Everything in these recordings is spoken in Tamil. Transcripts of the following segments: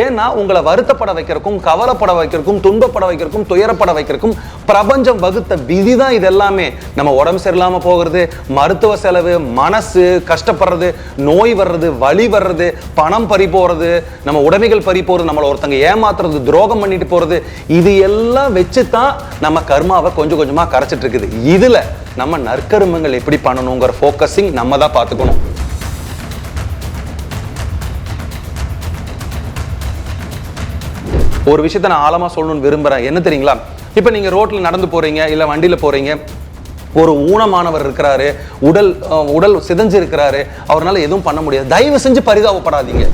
ஏன்னா உங்களை வருத்தப்பட வைக்கிறக்கும், கவலைப்பட வைக்கிறக்கும், துன்பப்பட வைக்கிறக்கும், துயரப்பட வைக்கிறக்கும் பிரபஞ்சம் வகுத்த விதி தான் இது எல்லாமே. நம்ம உடம்பு சரியில்லாம போகிறது, மருத்துவ செலவு, மனசு கஷ்டப்படுறது, நோய் வர்றது, வலி வர்றது, பணம் பறி போறது, நம்ம உடைமைகள் பறி போறது, நம்மளை ஒருத்தங்க ஏமாத்துறது, துரோகம் பண்ணிட்டு போறது, இது எல்லாம் வச்சுதான் நம்ம கர்மாவை கொஞ்சம் கொஞ்சமா கரைச்சிட்டு இருக்குது. இதுல நம்ம நற்கருமங்கள் எப்படி பண்ணணுங்கிற ஃபோக்கஸிங் நம்ம தான் பார்த்துக்கணும். ஒரு விஷயத்தை நான் ஆழமா சொல்லணும்னு விரும்புறேன். என்ன தெரியுங்களா, இப்ப நீங்க ரோட்ல நடந்து போறீங்க, இல்ல வண்டியில போறீங்க, ஒரு ஊனமானவர் இருக்கிறாரு, உடல் சிதைஞ்சு இருக்கிறாரு, அவரால் எதுவும் பண்ண முடியாது. தயவு செஞ்சு பரிதாபப்படாதீங்க.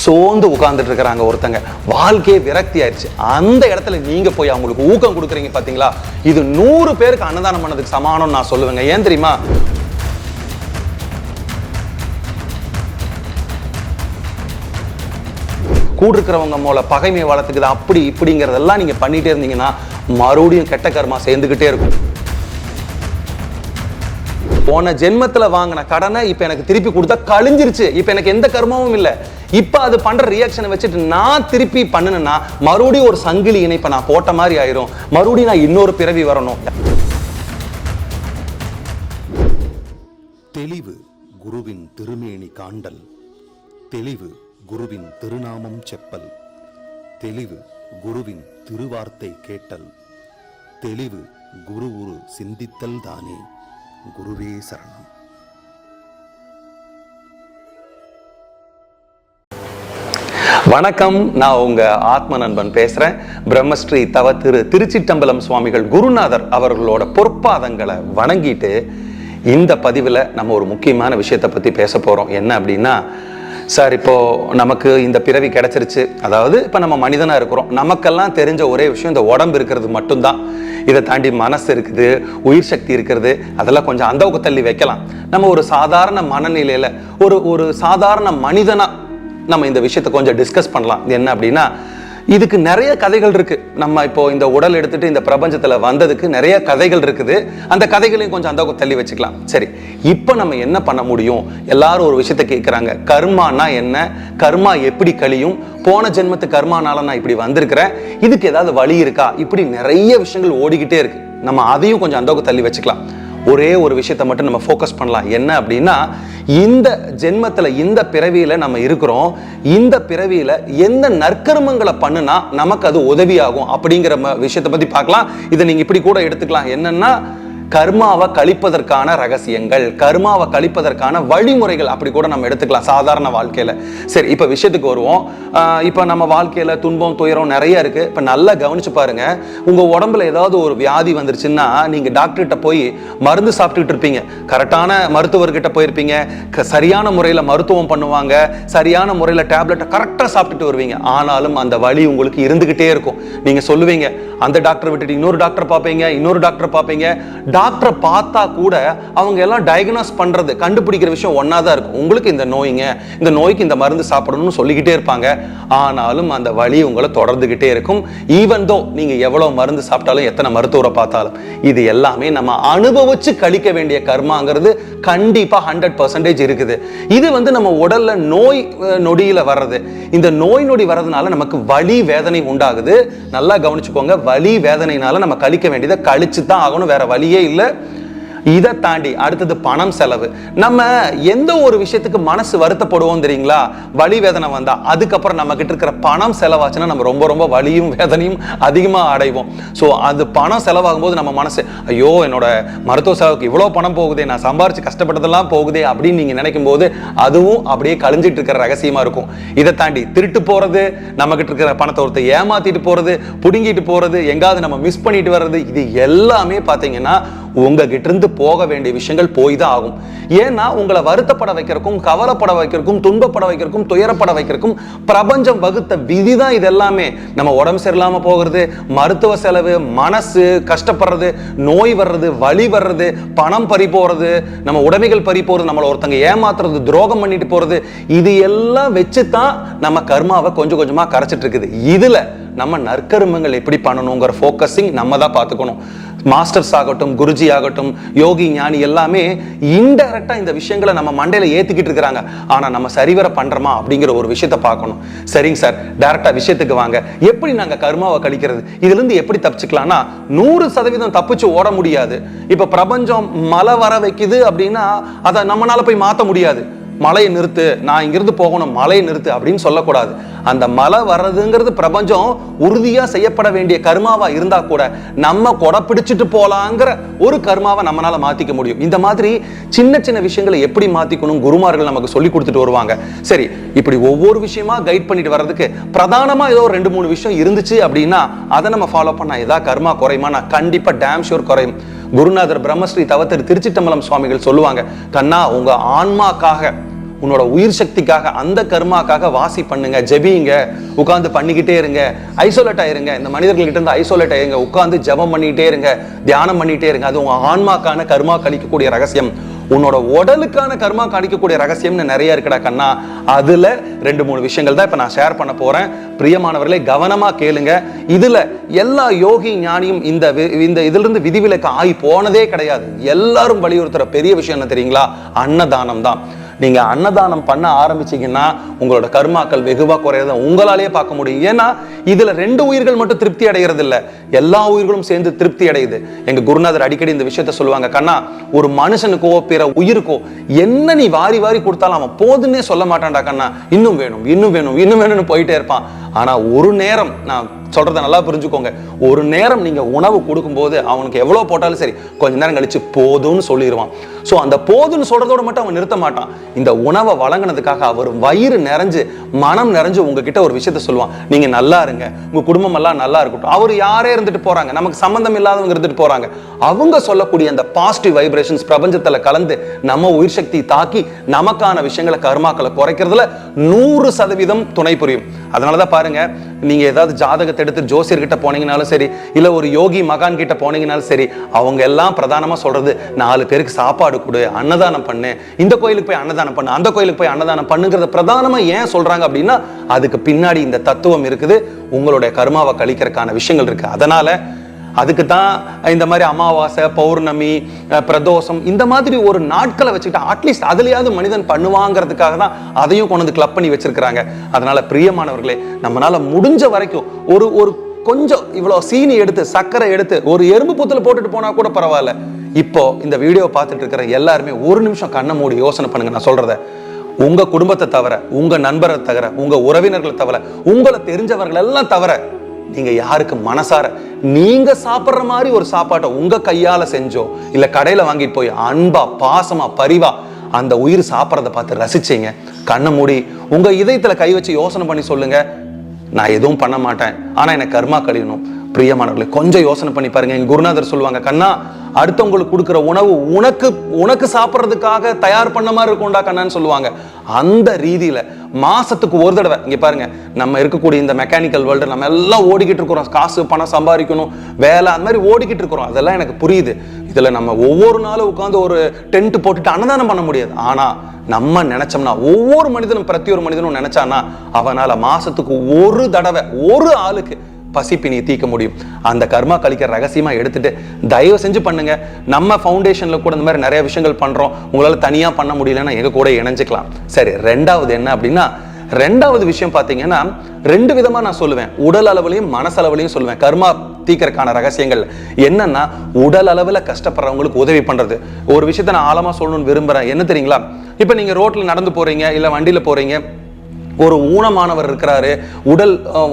சோர்ந்து உட்கார்ந்துட்டு இருக்கிறாங்க ஒருத்தங்க, வாழ்க்கையே விரக்தி ஆயிடுச்சு. அந்த இடத்துல நீங்க போய் அவங்களுக்கு ஊக்கம் கொடுக்குறீங்க பாத்தீங்களா, இது 100 பேருக்கு அன்னதானம் பண்ணதுக்கு சமானம் நான் சொல்லுவேங்க. ஏன் தெரியுமா, கூட இருக்கிறவங்க மூல பகைமையை வளர்த்துக்குது, அப்படி இப்படிங்கிறதெல்லாம் நீங்க பண்ணிட்டே இருந்தீங்கன்னா மறுபடியும் கெட்ட கர்மா சேர்ந்துகிட்டே இருக்கும். போன ஜென்மத்துல வாங்கின கடனை இப்ப எனக்கு திருப்பி கொடுத்தா கழிஞ்சிருச்சு, இப்ப எனக்கு எந்த கர்மாவும் இல்லை. இப்ப அது பண்ற ரியாக்ஷனை வச்சுட்டு நான் திருப்பி பண்ணுனா மறுபடியும் ஒரு சங்கிலி இணைப்பை நான் போட்ட மாதிரி ஆயிரும், மறுபடியும் நான் இன்னொரு பிறவி வரணும். தெளிவு குருவின் திருமேனி காண்டல், தெளிவு குருவின் திருநாமம் செப்பல், தெளிவு குருவின் திருவார்த்தை கேட்டல், தெளிவு குரு உரு சிந்தித்தல் தானே. குருவே சரணம். வணக்கம், நான் உங்க ஆத்ம நண்பன் பேசுறேன். பிரம்மஸ்ரீ தவ திருச்சிட்டம்பலம் சுவாமிகள் குருநாதர் அவர்களோட பொற்பாதங்களை வணங்கிட்டு இந்த பதிவில் நம்ம ஒரு முக்கியமான விஷயத்தை பற்றி பேச போகிறோம். என்ன அப்படின்னா, சார் இப்போ நமக்கு இந்த பிறவி கிடைச்சிருச்சு, அதாவது இப்போ நம்ம மனிதனாக இருக்கிறோம், நமக்கெல்லாம் தெரிஞ்ச ஒரே விஷயம் இந்த உடம்பு இருக்கிறது மட்டும்தான். இதை தாண்டி மனசு இருக்குது, உயிர் சக்தி இருக்கிறது, அதெல்லாம் கொஞ்சம் அந்த தள்ளி வைக்கலாம். நம்ம ஒரு சாதாரண மனநிலையில் ஒரு சாதாரண மனிதனா நம்ம இந்த விஷயத்தை கொஞ்சம் டிஸ்கஸ் பண்ணலாம். என்ன அப்படின்னா, இதுக்கு நிறைய கதைகள் இருக்கு. நம்ம இப்போ இந்த உடல் எடுத்துட்டு இந்த பிரபஞ்சத்துல வந்ததுக்கு நிறைய கதைகள் இருக்குது. அந்த கதைகளையும் கொஞ்சம் அந்த தள்ளி வச்சுக்கலாம். சரி, இப்போ நம்ம என்ன பண்ண முடியும்? எல்லாரும் ஒரு விஷயத்தை கேட்குறாங்க, கர்மானா என்ன, கர்மா எப்படி கழியும், போன ஜென்மத்து கர்மானால நான் இப்படி வந்திருக்கிறேன், இதுக்கு ஏதாவது வழி இருக்கா, இப்படி நிறைய விஷயங்கள் ஓடிக்கிட்டே இருக்கு. நம்ம அதையும் கொஞ்சம் அந்த தள்ளி வச்சுக்கலாம். ஒரே ஒரு விஷயத்தை மட்டும் நம்ம ஃபோக்கஸ் பண்ணலாம். என்ன அப்படின்னா, இந்த ஜென்மத்துல இந்த பிறவியில நம்ம இருக்கிறோம், இந்த பிறவியில எந்த நற்கர்மங்களை பண்ணுனா நமக்கு அது உதவியாகும் அப்படிங்கிற விஷயத்தை பத்தி பார்க்கலாம். இதை நீங்க இப்படி கூட எடுத்துக்கலாம். என்னன்னா, கர்மாவை கழிப்பதற்கான ரகசியங்கள், கர்மாவை கழிப்பதற்கான வழிமுறைகள், அப்படி கூட நம்ம எடுத்துக்கலாம் சாதாரண வாழ்க்கையில. சரி, இப்ப விஷயத்துக்கு வருவோம். இப்ப நம்ம வாழ்க்கையில துன்பம் துயரம் நிறைய இருக்கு. இப்ப நல்லா கவனிச்சு பாருங்க, உங்க உடம்புல ஏதாவது ஒரு வியாதி வந்துருச்சுன்னா நீங்க டாக்டர்கிட்ட போய் மருந்து சாப்பிட்டுட்டு இருப்பீங்க, கரெக்டான மருத்துவர்கிட்ட போயிருப்பீங்க, சரியான முறையில மருத்துவம் பண்ணுவாங்க, சரியான முறையில டேப்லெட்டை கரெக்டா சாப்பிட்டுட்டு வருவீங்க. ஆனாலும் அந்த வலி உங்களுக்கு இருந்துகிட்டே இருக்கும். நீங்க சொல்லுவீங்க, அந்த டாக்டர் விட்டுட்டு இன்னொரு டாக்டர் பார்ப்பீங்க, இன்னொரு டாக்டர் பார்ப்பீங்க. டாக்டரை பார்த்தா கூட அவங்க எல்லாம் டயக்னோஸ் பண்றது, கண்டுபிடிக்கிற விஷயம் ஒன்னா தான் இருக்கும். உங்களுக்கு இந்த நோய்ங்க, இந்த நோய்க்கு இந்த மருந்து சாப்பிடணும்னு சொல்லிக்கிட்டே இருப்பாங்க. ஆனாலும் அந்த வலி உங்களை தொடர்ந்துகிட்டே இருக்கும். ஈவன் தோ நீங்க எவ்வளவு மருந்து சாப்பிட்டாலும், எத்தனை மருத்துவரை பார்த்தாலும், இது எல்லாமே நம்ம அனுபவிச்சு கழிக்க வேண்டிய கர்மாங்கிறது கண்டிப்பா 100% இருக்குது. இது நம்ம உடல்ல நோய் நொடியில வர்றது. இந்த நோய் நொடி வர்றதுனால நமக்கு வலி வேதனை உண்டாகுது. நல்லா கவனிச்சுக்கோங்க, வலி வேதனைனால நம்ம கழிக்க வேண்டியதை கழிச்சு தான் ஆகணும், வேற வழியே இல்லை. இதை தாண்டி அடுத்தது பணம் செலவு. நம்ம எந்த ஒரு விஷயத்துக்கு மனசு வருத்தப்படுவோம் தெரியுங்களா, வலி வேதனை வந்தா. அதுக்கப்புறம் நம்ம கிட்ட இருக்கிற பணம் செலவாச்சுன்னா நம்ம ரொம்ப ரொம்ப வலியும் வேதனையும் அதிகமாக அடைவோம். ஸோ அது பணம் செலவாகும் போது நம்ம மனசு, ஐயோ என்னோட மருத்துவ செலவுக்கு இவ்வளோ பணம் போகுதே, நான் சம்பாரிச்சு கஷ்டப்பட்டதெல்லாம் போகுதே அப்படின்னு நீங்க நினைக்கும் போது அதுவும் அப்படியே கழிஞ்சிட்டு இருக்கிற ரகசியமா இருக்கும். இதை தாண்டி திருட்டு போறது, நம்ம கிட்ட இருக்கிற பணத்தை ஒருத்தர் ஏமாத்திட்டு போறது, புடுங்கிட்டு போறது, எங்காவது நம்ம மிஸ் பண்ணிட்டு வர்றது, இது எல்லாமே பார்த்தீங்கன்னா உங்ககிட்ட இருந்து போக வேண்டிய விஷயங்கள் போய் தான் ஆகும். ஏன்னா உங்களை வருத்தப்பட வைக்கிறக்கும், கவலைப்பட வைக்கிறக்கும், துன்பப்பட வைக்கிறக்கும், துயரப்பட வைக்கிறக்கும் பிரபஞ்சம் வகுத்த விதி தான் இது எல்லாமே. நம்ம உடம்பு சரியில்லாம போகிறது, மருத்துவ செலவு, மனசு கஷ்டப்படுறது, நோய் வர்றது, வலி வர்றது, பணம் பறி போறது, நம்ம உடைமைகள் பறி போறது, நம்மளை ஒருத்தங்க ஏமாத்துறது, துரோகம் பண்ணிட்டு போறது, இது எல்லாம் வச்சு தான் நம்ம கர்மாவை கொஞ்சம் கொஞ்சமா கரைச்சிட்டு இருக்குது. இதுல நம்ம நற்கருமங்கள் எப்படி பண்ணணுங்கிற ஃபோக்கஸிங் நம்ம தான் பார்த்துக்கணும். மாஸ்டர்ஸ் ஆகட்டும், குருஜி ஆகட்டும், யோகி ஞானி எல்லாமே இன்டைரக்டா இந்த விஷயங்களை நம்ம மண்டையில ஏத்திக்கிட்டு இருக்கிறாங்க. ஆனா நம்ம சரிவர பண்றோமா அப்படிங்கிற ஒரு விஷயத்தை பார்க்கணும். சரிங்க சார், டைரக்டா விஷயத்துக்கு வாங்க. எப்படி நாங்க கர்மாவை கழிக்கிறது, இதுல இருந்து எப்படி தப்பிச்சுக்கலாம்னா 100% தப்பிச்சு ஓட முடியாது. இப்ப பிரபஞ்சம் மழை வர வைக்குது அப்படின்னா அதை நம்மளால போய் மாத்த முடியாது. மழையை நிறுத்து, நான் இங்கிருந்து போகணும், மழையை நிறுத்து அப்படின்னு சொல்லக்கூடாது. அந்த மழை வர்றதுங்கிறது பிரபஞ்சம் உறுதியா செய்யப்பட வேண்டிய கர்மாவா இருந்தா கூட நம்ம கொடை பிடிச்சிட்டு போலாங்கிற ஒரு கர்மாவை நம்மளால மாத்திக்க முடியும். இந்த மாதிரி சின்ன சின்ன விஷயங்களை எப்படி மாத்திக்கணும் குருமார்கள் நமக்கு சொல்லி கொடுத்துட்டு வருவாங்க. சரி, இப்படி ஒவ்வொரு விஷயமா கைட் பண்ணிட்டு வர்றதுக்கு பிரதானமா ஏதோ 2-3 விஷயம் இருந்துச்சு அப்படின்னா அதை நம்ம ஃபாலோ பண்ணா ஏதாவது கர்மா குறையுமா? நான் கண்டிப்பா டேம் ஷூர் குறையும். குருநாதர் பிரம்மஸ்ரீ தவத்திரு திருச்சிட்டம்பலம் சுவாமிகள் சொல்லுவாங்க, கண்ணா உங்க ஆன்மாக்காக, உன்னோட உயிர் சக்திக்காக, அந்த கர்மாக்காக வாசி பண்ணுங்க, ஜெபிங்க, உட்கார்ந்து பண்ணிக்கிட்டே இருங்க, ஐசோலேட் ஆயிருங்க. இந்த மனிதர்கள்கிட்ட இருந்து ஐசோலேட் ஆயிருங்க, உட்கார்ந்து ஜெபம் பண்ணிக்கிட்டே இருங்க, தியானம் பண்ணிக்கிட்டே இருங்க. அது உங்க ஆன்மாக்கான கர்மா கழிக்கக்கூடிய ரகசியம். உன்னோட உடலுக்கான கர்மா கழிக்கக்கூடிய ரகசியம்னு நிறைய இருக்குடா கண்ணா. அதுல 2-3 விஷயங்கள் தான் இப்ப நான் ஷேர் பண்ண போறேன். பிரியமானவர்களே, கவனமா கேளுங்க. இதுல எல்லா யோகி ஞானியும் இந்த இதுல இருந்து விதிவிலக்கு ஆகி போனதே கிடையாது. எல்லாரும் வலியுறுத்துற பெரிய விஷயம் என்ன தெரியுங்களா? அன்னதானம் தான். நீங்க அன்னதானம் பண்ண ஆரம்பிச்சீங்கன்னா உங்களோட கர்மாக்கள் வெகுவா குறையறத உங்களாலேயே பார்க்க முடியும். ஏன்னா இதுல 2 உயிர்கள் மட்டும் திருப்தி அடைகிறது இல்ல, எல்லா உயிர்களும் சேர்ந்து திருப்தி அடையுது. எங்க குருநாதர் அடிக்கடி இந்த விஷயத்த சொல்லுவாங்க, கண்ணா ஒரு மனுஷனுக்கோ பிற உயிருக்கோ என்ன நீ வாரி வாரி கொடுத்தாலும் அவன் போதுன்னே சொல்ல மாட்டான்டா கண்ணா. இன்னும் வேணும், இன்னும் வேணும், இன்னும் வேணும்னு போயிட்டே இருப்பான். ஆனா ஒரு நேரம், நான் சொல்றதை நல்லா புரிஞ்சுக்கோங்க, ஒரு நேரம் நீங்க உணவு கொடுக்கும்போது அவனுக்கு எவ்வளவு போட்டாலும் சரி கொஞ்ச நேரம் கழிச்சு போதும்னு சொல்லிடுவான். ஸோ அந்த போதுன்னு சொல்றதோட மட்டும் அவன் நிறுத்த மாட்டான். இந்த உணவை வழங்கினதுக்காக அவர் வயிறு நிறைஞ்சு மனம் நிறைஞ்சு உங்ககிட்ட ஒரு விஷயத்த சொல்லுவான், நீங்க நல்லா இருங்க, உங்க குடும்பம் எல்லாம் நல்லா இருக்கட்டும். அவர் யாரே இருந்துட்டு போறாங்க, நமக்கு சம்பந்தம் இல்லாதவங்க இருந்துட்டு போறாங்க, அவங்க சொல்லக்கூடிய அந்த பாசிட்டிவ் வைப்ரேஷன்ஸ் பிரபஞ்சத்துல கலந்து நம்ம உயிர் சக்தி தாக்கி நமக்கான விஷயங்களை கர்மாக்களை குறைக்கிறதுல 100% துணை புரியும். அதனாலதான் பாருங்க, நீங்க ஏதாவது ஜாதகத்தை எடுத்து ஜோசியர்கிட்ட போனீங்கனாலும் சரி, இல்ல ஒரு யோகி மகான் கிட்ட போனீங்கனாலும் சரி, அவங்க எல்லாம் பிரதானமா சொல்றது 4 பேருக்கு சாப்பாடு கொடு, அன்னதானம் பண்ணு, இந்த கோயிலுக்கு போய் அன்னதானம் பண்ணு, அந்த கோயிலுக்கு போய் அன்னதானம் பண்ணுங்கிறத பிரதானமா ஏன் சொல்றாங்க அப்படின்னா அதுக்கு பின்னாடி இந்த தத்துவம் இருக்குது, உங்களுடைய கர்மாவை கழிக்கிறதுக்கான விஷயங்கள் இருக்கு. அதனால அதுக்கு தான் இந்த மாதிரி அமாவாசை, பௌர்ணமி, பிரதோஷம் இந்த மாதிரி ஒரு நாட்களை வச்சுக்கிட்டு அட்லீஸ்ட் அதுலயாவது மனிதன் பண்ணுவாங்கிறதுக்காக தான் அதையும் கொண்டு வந்து கிளப் பண்ணி வச்சிருக்கிறாங்க. அதனால பிரியமானவர்களே, நம்மளால முடிஞ்ச வரைக்கும் ஒரு கொஞ்சம் இவ்வளவு சீனி எடுத்து, சர்க்கரை எடுத்து, ஒரு எறும்பு புத்துல போட்டுட்டு போனா கூட பரவாயில்ல. இப்போ இந்த வீடியோ பார்த்துட்டு இருக்கிற எல்லாருமே ஒரு நிமிஷம் கண்ணை மூடி யோசனை பண்ணுங்க. நான் சொல்றத உங்க குடும்பத்தை தவிர, உங்க நண்பரை தவிர, உங்க உறவினர்களை தவிர, உங்களை தெரிஞ்சவர்கள் எல்லாம் தவிர நீங்க யாருக்கு மனசார நீங்க சாப்பிடுற மாதிரி ஒரு சாப்பாட்டை உங்க கையால செஞ்சோ இல்ல கடையில வாங்கிட்டு போய் அன்பா, பாசமா, பரிவா அந்த உயிர் சாப்பிட்றத பார்த்து ரசிச்சீங்க, கண்ணை மூடி உங்க இதயத்துல கை வச்சு யோசனை பண்ணி சொல்லுங்க, நான் எதுவும் பண்ண மாட்டேன் ஆனா எனக்கு கர்மா கழியணும். பிரியமானவர்களே, கொஞ்சம் யோசனை பண்ணி பாருங்க. எங்க குருநாதர் சொல்லுவாங்க, கண்ணா அடுத்தவங்களுக்கு கொடுக்குற உணவு உனக்கு சாப்பிட்றதுக்காக தயார் பண்ண மாதிரி இருக்கும்டா கண்ணான்னு சொல்லுவாங்க. அந்த ரீதியில மாசத்துக்கு ஒரு தடவை, இங்க பாருங்க, நம்ம இருக்கக்கூடிய இந்த மெக்கானிக்கல் வேர்ல்டு நம்ம எல்லாம் ஓடிக்கிட்டு இருக்கிறோம், காசு பணம் சம்பாதிக்கணும், வேலை, அந்த மாதிரி ஓடிக்கிட்டு இருக்கிறோம். அதெல்லாம் எனக்கு புரியுது. இதுல நம்ம ஒவ்வொரு நாளும் உட்காந்து ஒரு டென்ட் போட்டுட்டு அன்னதானம் பண்ண முடியாது. ஆனா நம்ம நினைச்சோம்னா, ஒவ்வொரு மனிதனும் பிரதி ஒரு மனிதனும் நினைச்சானா அவனால மாசத்துக்கு ஒரு தடவை ஒரு ஆளுக்கு பசிப்பினியை தீர்க்க முடியும். அந்த கர்மா கழிக்கிற ரகசியமா எடுத்துட்டு தயவு செஞ்சு பண்ணுங்க. நம்ம ஃபவுண்டேஷன்ல கூட இந்த மாதிரி நிறைய விஷயங்கள் பண்றோம். உங்களால தனியா பண்ண முடியலன்னா எங்க கூட இணைஞ்சுக்கலாம். சரி, ரெண்டாவது என்ன அப்படின்னா, ரெண்டாவது விஷயம் பாத்தீங்கன்னா 2 விதமா நான் சொல்லுவேன். உடல் அளவுலையும் மனசளவுலையும் சொல்லுவேன். கர்மா தீக்கிறதுக்கான ரகசியங்கள் என்னன்னா, உடல் அளவுல கஷ்டப்படுறவங்களுக்கு உதவி பண்றது. ஒரு விஷயத்த நான் ஆழமா சொல்லணும்னு விரும்புறேன். என்ன தெரியுங்களா, இப்ப நீங்க ரோட்ல நடந்து போறீங்க, இல்ல வண்டியில போறீங்க, ஒரு ஊனமானவர் இருக்கிறாரு,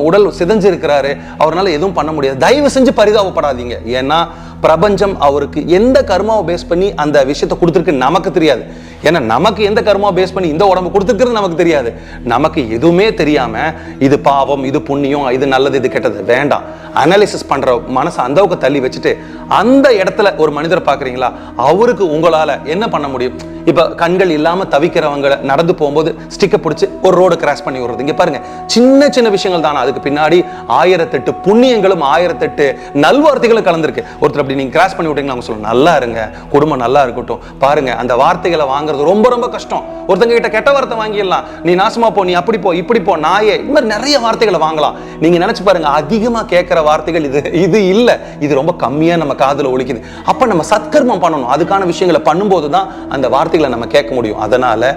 உடல் சிதைஞ்சு இருக்கிறாரு, அவரால் எதுவும் பண்ண முடியாது. தயவு செஞ்சு பரிதாபப்படாதீங்க. ஏன்னா பிரபஞ்சம் அவருக்கு எந்த கர்மாவை பேஸ் பண்ணி அந்த விஷயத்தை கொடுத்துருக்கு நமக்கு தெரியாது. ஏன்னா நமக்கு எந்த கர்மாவை பேஸ் பண்ணி இந்த உடம்பு கொடுத்துருக்கிறது நமக்கு தெரியாது. நமக்கு எதுவுமே தெரியாம இது பாவம், இது புண்ணியம், இது நல்லது, இது கெட்டது வேண்டாம் அனாலிசிஸ் பண்ற மனசை அந்தவுக்கு தள்ளி வச்சுட்டு அந்த இடத்துல ஒரு மனிதரை பாக்குறீங்களா, அவருக்கு உங்களால என்ன பண்ண முடியும்? இப்ப கண்கள் இல்லாம தவிக்கிறவங்க நடந்து போகும்போது ஸ்டிக்கை பிடிச்சி ஒரு ரோடு கிராஸ் பண்ணி விடுறது. இங்க பாருங்க, சின்ன சின்ன விஷயங்கள் தானே, அதுக்கு பின்னாடி 1008 புண்ணியங்களும் 1008 நல்வார்த்தைகளும் கலந்துருக்கு. ஒருத்தர் அப்படி நீங்க கிராஸ் பண்ணி விட்டீங்கன்னா அவங்க சொல்லுவாங்க, நல்லா இருங்க, குடும்பம் நல்லா இருக்கட்டும். பாருங்க, அந்த வார்த்தைகளை வாங்குறது ரொம்ப ரொம்ப கஷ்டம். ஒருத்தங்க கிட்ட கெட்ட வார்த்தை வாங்கிடலாம், நீ நாசமா போ, நீ அப்படி போ, இப்படி போ, நாயே, இந்த மாதிரி நிறைய வார்த்தைகளை வாங்கலாம். நீங்க நினைச்சு பாருங்க, அதிகமா கேட்கிற வார்த்தைகள் இது இல்ல, இது ரொம்ப கம்மியா நம்ம காதுல ஒலிக்குது. அப்ப நம்ம சத்கர்மம் பண்ணணும். அதுக்கான விஷயங்களை பண்ணும்போது தான் அந்த வார்த்தைகளை நம்ம கேட்க முடியும். அதனால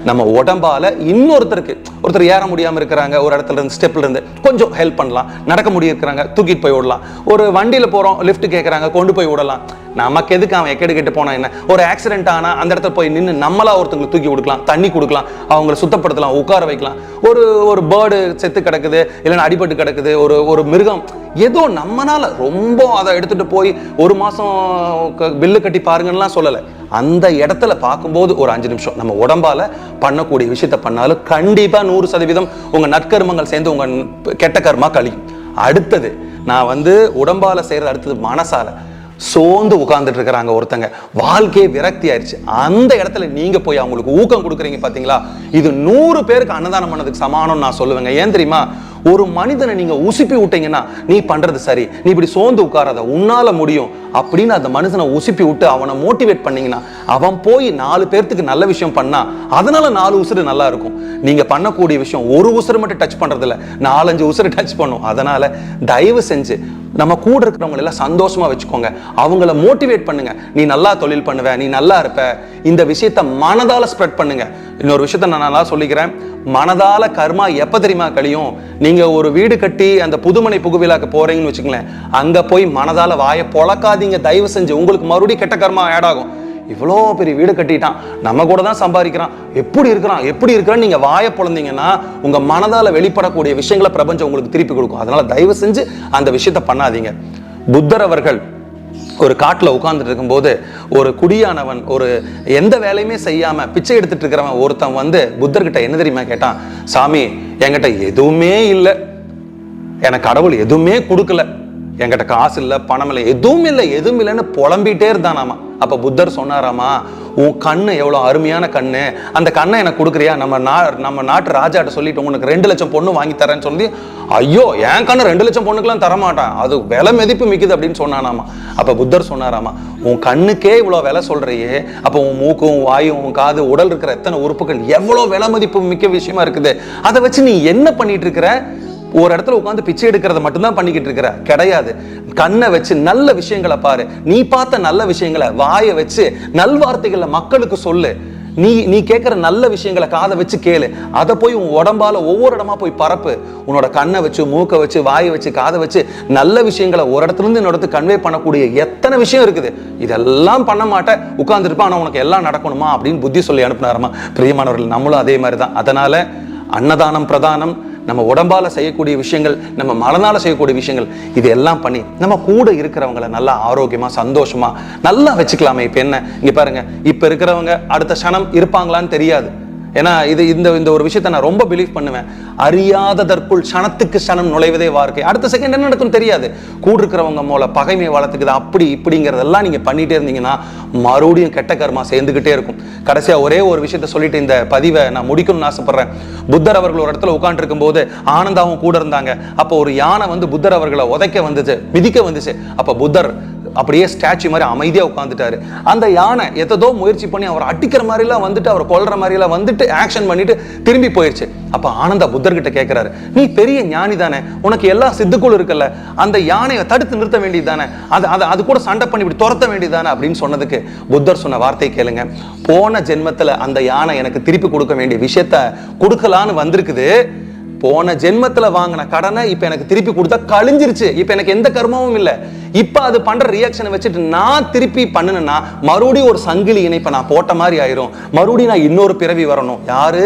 நம்ம உடம்பால ஒருத்தர் ஏற முடியாம இருக்கிறாங்க, ஒரு இடத்துல இருந்து ஸ்டெப்ல இருந்து கொஞ்சம் ஹெல்ப் பண்ணலாம். நடக்க முடிய இருக்கிறாங்க, தூக்கிட்டு போய் விடலாம். ஒரு வண்டியில போறோம், லிஃப்ட் கேட்கறாங்க, கொண்டு போய் விடலாம். நமக்கு எதுக்கு அவன் எக்கெடு கெட்டு போனா என்ன? ஒரு ஆக்சிடென்ட் ஆனா அந்த இடத்துல போய் நின்று நம்மளா ஒருத்தங்களுக்கு தூக்கி கொடுக்கலாம், தண்ணி கொடுக்கலாம், அவங்களை சுத்தப்படுத்தலாம், உட்கார வைக்கலாம். ஒரு பேர்டு செத்து கிடக்குது, இல்லைன்னா அடிபட்டு கிடக்குது, ஒரு மிருகம், ஏதோ நம்மனால ரொம்ப அதை எடுத்துட்டு போய் ஒரு மாசம் பில்லு கட்டி பாருங்கலாம் சொல்லலை. அந்த இடத்துல பார்க்கும்போது ஒரு 5 நிமிஷம் நம்ம உடம்பால பண்ணக்கூடிய விஷயத்த பண்ணாலும் கண்டிப்பா 100% உங்க நற்கர்மங்கள் சேர்ந்து உங்க கெட்ட கர்மா கழியும். அடுத்தது நான் உடம்பால செய்யறது, அடுத்தது மனசால சோர்ந்து உட்கார்ந்துட்டு இருக்கிறாங்க ஒருத்தங்க, வாழ்க்கையே விரக்தி ஆயிடுச்சு. அந்த இடத்துல நீங்க போய் அவங்களுக்கு ஊக்கம் கொடுக்குறீங்க பாத்தீங்களா, இது 100 பேருக்கு அன்னதானம் பண்ணதுக்கு சமானம் நான் சொல்லுவேங்க. ஏன் தெரியுமா? ஒரு மனிதனை நீங்க உசுப்பி விட்டீங்கன்னா, நீ பண்றது சரி, நீ இப்படி சோர்ந்து உட்காராத, உன்னால முடியும் அப்படின்னு அந்த மனுஷனை உசுப்பி விட்டு அவனை மோட்டிவேட் பண்ணீங்கன்னா, அவன் போய் 4 பேர்த்துக்கு நல்ல விஷயம் பண்ணா அதனால 4 உசுறு நல்லா இருக்கும். நீங்க பண்ணக்கூடிய விஷயம் ஒரு உசுறு மட்டும் டச் பண்றது இல்ல, 4-5 உசுறு டச் பண்ணும். அதனால தயவு செஞ்சு நம்ம கூட இருக்கிறவங்க எல்லாம் சந்தோஷமா வச்சுக்கோங்க, அவங்கள மோட்டிவேட் பண்ணுங்க. நீ நல்லா தொழில் பண்ணுவ, நீ நல்லா இருப்ப, இந்த விஷயத்த மனதால ஸ்ப்ரெட் பண்ணுங்க. இன்னொரு விஷயத்த நான் நல்லா சொல்லிக்கிறேன், மனதால கர்மா எப்ப தெரியுமா கழியும்? நீங்க ஒரு வீடு கட்டி அந்த புதுமனை புகுவிழாக்கு போறீங்கன்னு வச்சுக்கங்களேன், அங்க போய் மனதால வாயை பொளக்காதீங்க தயவு செஞ்சு, உங்களுக்கு மறுபடியும் கெட்ட கர்மா ஆட் ஆகும். இவ்வளோ பெரிய வீடு கட்டிட்டான், நம்ம கூட தான் சம்பாதிக்கிறான், எப்படி இருக்கிறான்னு நீங்க வாயை பொழந்தீங்கன்னா உங்க மனதால வெளிப்படக்கூடிய விஷயங்களை பிரபஞ்சம் உங்களுக்கு திருப்பி கொடுக்கும். அதனால தயவு செஞ்சு அந்த விஷயத்த பண்ணாதீங்க. புத்தர் அவர்கள் ஒரு காட்டுல உட்கார்ந்துட்டு இருக்கும்போது ஒரு குடியானவன், ஒரு எந்த வேலையுமே செய்யாம பிச்சை எடுத்துட்டு இருக்கிறவன் ஒருத்தன் புத்தர்கிட்ட என்ன தெரியுமா கேட்டான்? சாமி, என்கிட்ட எதுவுமே இல்லை, எனக்கு கடவுள் எதுவுமே கொடுக்கல, என்கிட்ட காசு இல்லை, பணம் இல்லை, எதுவும் இல்லைன்னு புலம்பிட்டே இருந்தானாமா. அப்ப புத்தர் சொன்னாராமா, உன் கண்ணு எவ்வளவு அருமையான கண்ணு, அந்த கண்ணை எனக்கு கொடுக்குறியா? நம்ம நாட்டு ராஜாட்ட சொல்லிட்டு உனக்கு 2 லட்சம் பொண்ணு வாங்கி தரேன்னு சொல்லி, ஐயோ என் கண்ணு 2 லட்சம் பொண்ணுக்கெல்லாம் தரமாட்டான், அது விலை மதிப்பு மிக்குது அப்படின்னு சொன்னானாமா. அப்ப புத்தர் சொன்னாராமா, உன் கண்ணுக்கே இவ்வளவு விலை சொல்றியே, அப்ப உன் மூக்கும், உன் வாயும், உன் காது, உடல் இருக்கிற எத்தனை உறுப்புகள் எவ்வளவு விலை மதிப்பு மிக்க விஷயமா இருக்குது, அதை வச்சு நீ என்ன பண்ணிட்டு இருக்கிற? ஒரு இடத்துல உட்காந்து பிச்சை எடுக்கிறத மட்டும்தான் பண்ணிக்கிட்டு இருக்கிற கிடையாது. கண்ணை வச்சு நல்ல விஷயங்களை பாரு, நீ பார்த்த நல்ல விஷயங்களை வாயை வச்சு நல்வார்த்தைகளை மக்களுக்கு சொல்லு, நீ கேட்கிற நல்ல விஷயங்களை காதை வச்சு கேளு, அதை போய் உன் உடம்பால ஒவ்வொரு இடமா போய் பரப்பு. உன்னோட கண்ணை வச்சு, மூக்கை வச்சு, வாயை வச்சு, காதை வச்சு நல்ல விஷயங்களை ஒரு இடத்துல இருந்து இன்னொரு இடத்துக்கு கன்வே பண்ணக்கூடிய எத்தனை விஷயம் இருக்குது. இதெல்லாம் பண்ண மாட்டேன், உட்கார்ந்துருப்பான், ஆனா உனக்கு எல்லாம் நடக்கணுமா அப்படின்னு புத்தி சொல்லி அனுப்பினாரமா. பிரியமானவர்கள், நம்மளும் அதே மாதிரி தான். அதனால அன்னதானம் பிரதானம், நம்ம உடம்பால செய்யக்கூடிய விஷயங்கள், நம்ம மனதால செய்யக்கூடிய விஷயங்கள், இது எல்லாம் பண்ணி நம்ம கூட இருக்கிறவங்களை நல்லா ஆரோக்கியமா சந்தோஷமா நல்லா வச்சுக்கலாமே. இப்ப என்ன, இங்க பாருங்க, இப்ப இருக்கிறவங்க அடுத்த க்ஷணம் இருப்பாங்களான்னு தெரியாது. ஏன்னா இந்த ஒரு விஷயத்த நான் ரொம்ப பிலீவ் பண்ணுவேன், அறியாததற்குள் க்ஷணத்துக்கு க்ஷணம் நுழைவதே வாழ்க்கை. அடுத்த செகண்ட் என்ன நடக்கும் தெரியாது. கூட இருக்கிறவங்க மூல பகைமை வளர்த்துக்குது, அப்படி இப்படிங்கிறதெல்லாம் நீங்க பண்ணிட்டே இருந்தீங்கன்னா மறுபடியும் கெட்ட கர்மா சேர்ந்துகிட்டே இருக்கும். கடைசியா ஒரே ஒரு விஷயத்த சொல்லிட்டு இந்த பதிவை நான் முடிக்கணும்னு ஆசைப்படுறேன். புத்தர் அவர்கள் ஒரு இடத்துல உட்கார்ந்து இருக்கும் போது ஆனந்தாவும் கூட இருந்தாங்க. அப்போ ஒரு யானை புத்தர் அவர்களை உதைக்க வந்துச்சு, மிதிக்க வந்துச்சு. அப்ப புத்தர் அப்படியே ஸ்டாச்சு மாதிரி அமைதியா உட்காந்துட்டாரு. அந்த யானை எதோ முயற்சி பண்ணி அவர் அடிக்கிற மாதிரி எல்லாம் அவர் கொல்ற மாதிரி எல்லாம் ஆக்ஷன் பண்ணிட்டு திரும்பி போயிருச்சு. அப்ப ஆனந்தா புத்தர்கிட்ட கேட்கிறாரு, நீ பெரிய ஞானி தானே, உனக்கு எல்லா சித்துக்களும் இருக்குல்ல, அந்த யானையை தடுத்து நிறுத்த வேண்டியது தானே, அது கூட சண்டை பண்ணி இப்படி துரத்த வேண்டியதானே அப்படின்னு சொன்னதுக்கு புத்தர் சொன்ன வார்த்தை கேளுங்க, போன ஜென்மத்துல அந்த யானை எனக்கு திருப்பி கொடுக்க வேண்டிய விஷயத்த கொடுக்கலான்னு வந்திருக்குது, போன ஜென்மத்துல வாங்கின கடனை இப்ப எனக்கு திருப்பி கொடுத்தா கழிஞ்சிருச்சு, இப்ப எனக்கு எந்த கர்மமும் இல்லை. இப்ப அது பண்ற ரியாக்ஷனை வச்சுட்டு நான் திருப்பி பண்ணுனா மறுபடியும் ஒரு சங்கிலி இணைப்பை நான் போட்ட மாதிரி ஆயிரும், மறுபடியும் நான் இன்னொரு பிறவி வரணும். யாரு?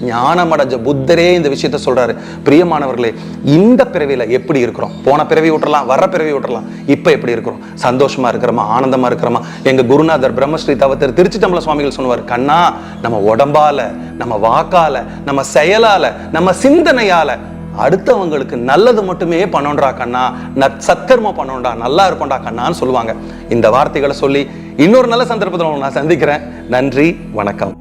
ஞானமடைஞ்ச புத்தரே இந்த விஷயத்த சொல்றாரு. பிரியமானவர்களே, இந்த பிறவியில எப்படி இருக்கிறோம்? போன பிறவி விட்டுறலாம், வர்ற பிறவி விட்டுறலாம், இப்ப எப்படி இருக்கிறோம்? சந்தோஷமா இருக்கிறோமா? ஆனந்தமா இருக்கிறோமா? எங்க குருநாதர் பிரம்மஸ்ரீ தவ திரு திருச்சிட்டம்பலம் சுவாமிகள் சொன்னார், கண்ணா, நம்ம உடம்பால, நம்ம வாக்கால, நம்ம செயலால, நம்ம சிந்தனையால அடுத்தவங்களுக்கு நல்லது மட்டுமே பண்ணோன்றா கண்ணா, சத்கர்மம் பண்ணோண்டா, நல்லா இருக்கும்டா கண்ணான்னு சொல்லுவாங்க. இந்த வார்த்தைகளை சொல்லி இன்னொரு நல்ல சந்தர்ப்பத்தில் நான் சந்திக்கிறேன். நன்றி, வணக்கம்.